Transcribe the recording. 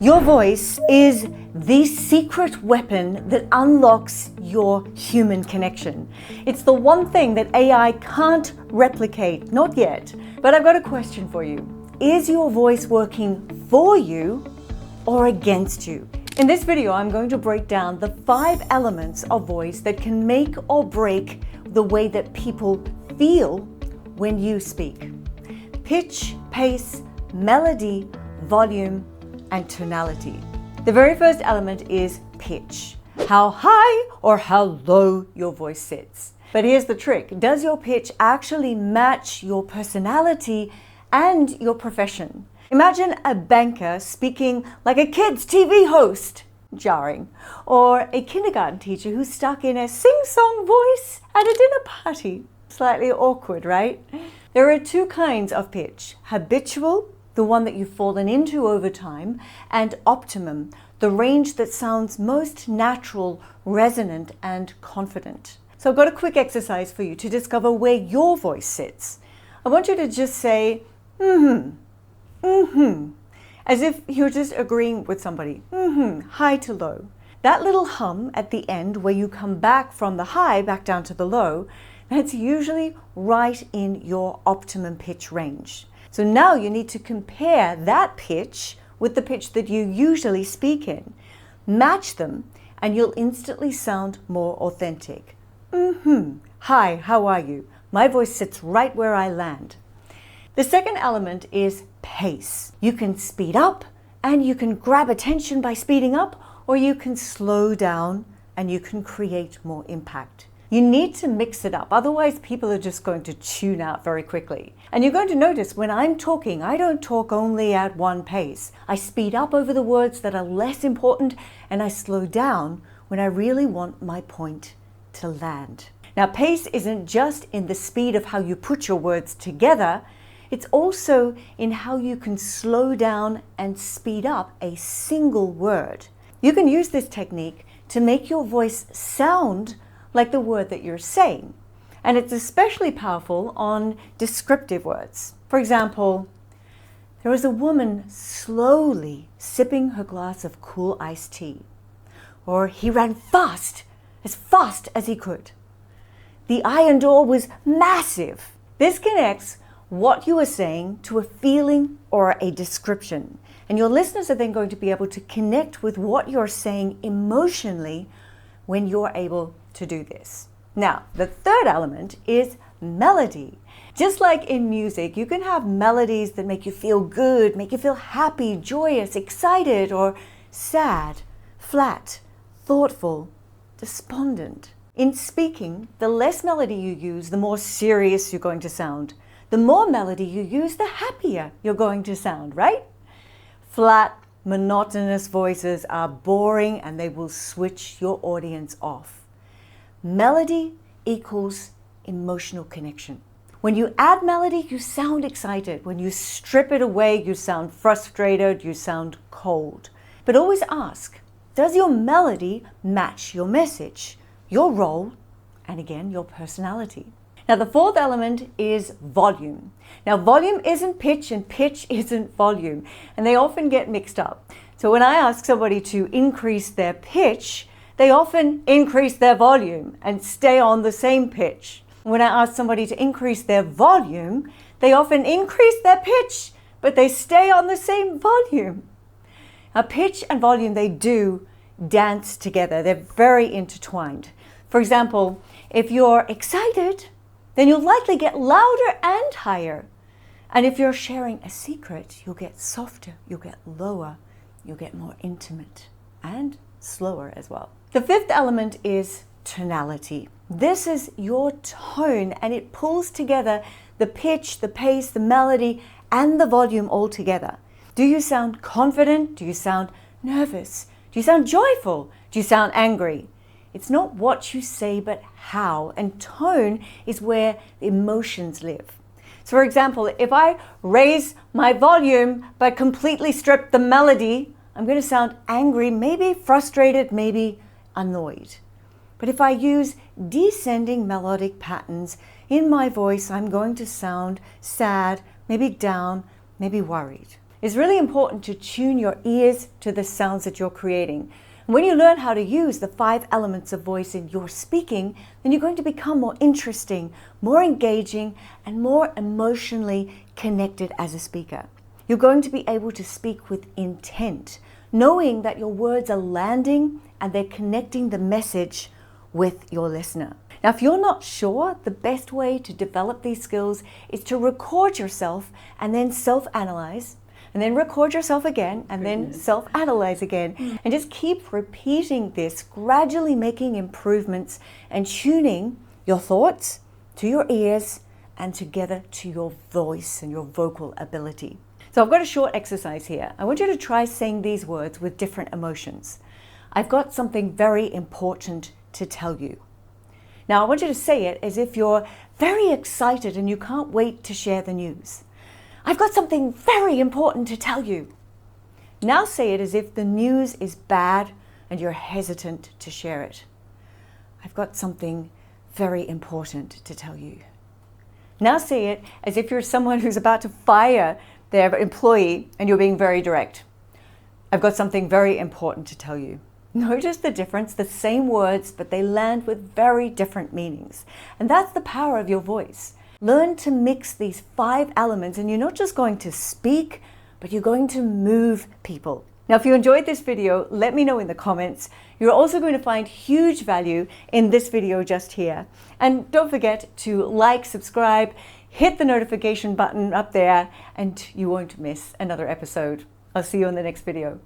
Your voice is the secret weapon that unlocks your human connection. It's the one thing that AI can't replicate, not yet. But I've got a question for you. Is your voice working for you or against you? In this video, I'm going to break down the 5 elements of voice that can make or break the way that people feel when you speak. Pitch, pace, melody, volume, and tonality. The very first element is pitch. How high or how low your voice sits. But here's the trick. Does your pitch actually match your personality and your profession? Imagine a banker speaking like a kid's TV host. Jarring. Or a kindergarten teacher who's stuck in a sing-song voice at a dinner party. Slightly awkward, right? There are 2 kinds of pitch. Habitual, the one that you've fallen into over time, and optimum, the range that sounds most natural, resonant, and confident. So I've got a quick exercise for you to discover where your voice sits. I want you to just say, as if you're just agreeing with somebody, high to low. That little hum at the end where you come back from the high back down to the low, that's usually right in your optimum pitch range. So now you need to compare that pitch with the pitch that you usually speak in. Match them and you'll instantly sound more authentic. Hi, how are you? My voice sits right where I land. The second element is pace. You can speed up and you can grab attention by speeding up, or you can slow down and you can create more impact. You need to mix it up, otherwise people are just going to tune out very quickly. And you're going to notice when I'm talking, I don't talk only at one pace. I speed up over the words that are less important, and I slow down when I really want my point to land. Now, pace isn't just in the speed of how you put your words together, it's also in how you can slow down and speed up a single word. You can use this technique to make your voice sound like the word that you're saying. And it's especially powerful on descriptive words. For example, there was a woman slowly sipping her glass of cool iced tea. Or he ran fast as he could. The iron door was massive. This connects what you are saying to a feeling or a description. And your listeners are then going to be able to connect with what you're saying emotionally when you're able to do this. Now, the third element is melody. Just like in music, you can have melodies that make you feel good, make you feel happy, joyous, excited, or sad, flat, thoughtful, despondent. In speaking, the less melody you use, the more serious you're going to sound. The more melody you use, the happier you're going to sound, right? Flat, monotonous voices are boring and they will switch your audience off. Melody equals emotional connection. When you add melody, you sound excited. When you strip it away, you sound frustrated, you sound cold. But always ask, does your melody match your message, your role, and again, your personality? Now, the fourth element is volume. Now, volume isn't pitch and pitch isn't volume, and they often get mixed up. So when I ask somebody to increase their pitch, they often increase their volume and stay on the same pitch. When I ask somebody to increase their volume, they often increase their pitch, but they stay on the same volume. Now, pitch and volume, they do dance together. They're very intertwined. For example, if you're excited, then you'll likely get louder and higher. And if you're sharing a secret, you'll get softer, you'll get lower, you'll get more intimate and slower as well. The fifth element is tonality. This is your tone, and it pulls together the pitch, the pace, the melody, and the volume all together. Do you sound confident? Do you sound nervous? Do you sound joyful? Do you sound angry? It's not what you say, but how. And tone is where the emotions live. So for example, if I raise my volume but completely strip the melody, I'm going to sound angry, maybe frustrated, maybe annoyed. But if I use descending melodic patterns in my voice, I'm going to sound sad, maybe down, maybe worried. It's really important to tune your ears to the sounds that you're creating. And when you learn how to use the 5 elements of voice in your speaking, then you're going to become more interesting, more engaging, and more emotionally connected as a speaker. You're going to be able to speak with intent, knowing that your words are landing and they're connecting the message with your listener. Now, if you're not sure, the best way to develop these skills is to record yourself and then self-analyze, and then record yourself again, and then self-analyze again. And just keep repeating this, gradually making improvements and tuning your thoughts to your ears and together to your voice and your vocal ability. So I've got a short exercise here. I want you to try saying these words with different emotions. I've got something very important to tell you. Now I want you to say it as if you're very excited and you can't wait to share the news. I've got something very important to tell you. Now say it as if the news is bad and you're hesitant to share it. I've got something very important to tell you. Now say it as if you're someone who's about to fire their employee and you're being very direct. I've got something very important to tell you. Notice the difference, the same words, but they land with very different meanings. And that's the power of your voice. Learn to mix these 5 elements, and you're not just going to speak, but you're going to move people. Now, if you enjoyed this video, let me know in the comments. You're also going to find huge value in this video just here. And don't forget to like, subscribe, hit the notification button up there, and you won't miss another episode. I'll see you in the next video.